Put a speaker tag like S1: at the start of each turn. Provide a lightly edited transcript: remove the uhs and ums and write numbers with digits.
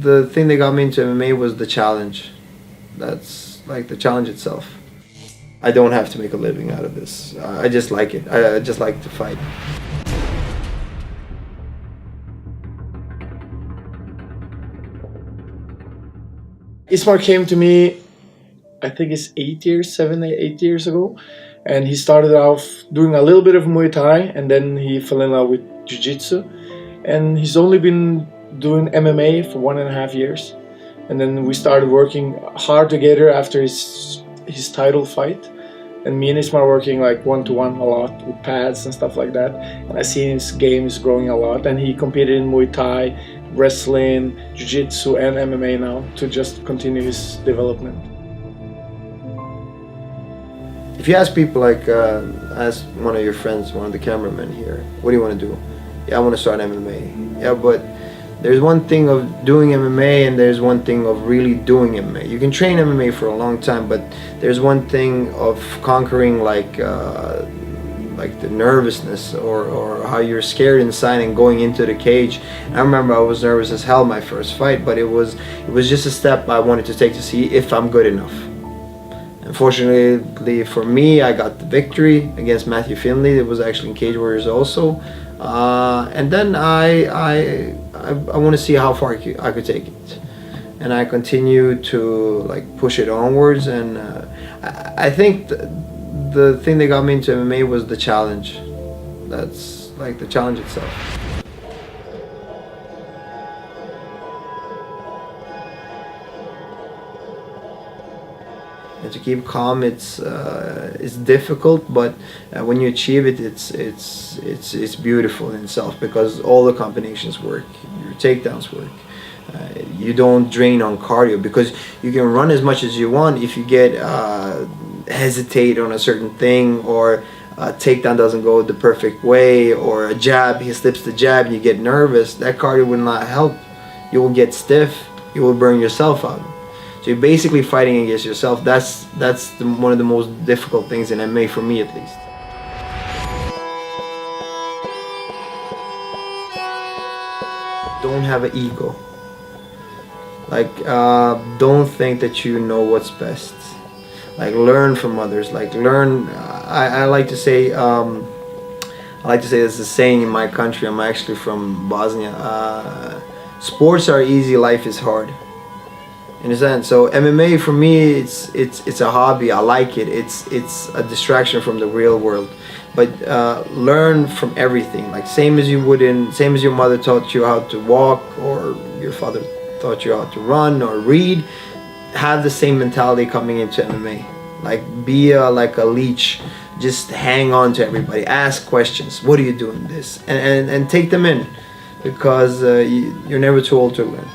S1: the thing that got me into MMA was the challenge. That's like the challenge itself. I don't have to make a living out of this. I just like it. I just like to fight.
S2: Ismar came to me, I think it's 8 years ago, and he started off doing a little bit of Muay Thai, and then he fell in love with Jiu-Jitsu, and he's only been doing MMA for 1.5 years, and then we started working hard together after his title fight, and me and Ismar working like one-to-one a lot with pads and stuff like that, and I see his game is growing a lot, and he competed in Muay Thai, wrestling, Jiu-Jitsu and MMA now to just continue his development.
S1: If you ask people like, ask one of your friends, one of the cameramen here, what do you want to do? Yeah, I want to start MMA. Yeah, but there's one thing of doing MMA and there's one thing of really doing MMA. You can train MMA for a long time, but there's one thing of conquering like the nervousness or how you're scared inside and going into the cage. And I remember I was nervous as hell my first fight, but it was just a step I wanted to take to see if I'm good enough. Unfortunately for me, I got the victory against Matthew Finley. It was actually in Cage Warriors also. And then I want to see how far I could take it. And I continue to like push it onwards. And I think the thing that got me into MMA was the challenge. That's like the challenge itself. And to keep calm, it's difficult, but when you achieve it, it's beautiful in itself because all the combinations work, your takedowns work. You don't drain on cardio because you can run as much as you want. If you get hesitate on a certain thing, or a takedown doesn't go the perfect way, or a jab, he slips the jab and you get nervous, that cardio will not help. You will get stiff, you will burn yourself out. So you're basically fighting against yourself. That's one of the most difficult things in MMA, for me at least. Don't have an ego. Like, don't think that you know what's best. Like, learn from others. Like, learn. I like to say, there's a saying in my country. I'm actually from Bosnia. Sports are easy, life is hard. In a sense. So MMA for me, it's a hobby. I like it. It's a distraction from the real world. But learn from everything. Like same as your mother taught you how to walk, or your father taught you how to run or read. Have the same mentality coming into MMA. Like be like a leech. Just hang on to everybody. Ask questions. What are you doing this? And take them in, because you're never too old to learn.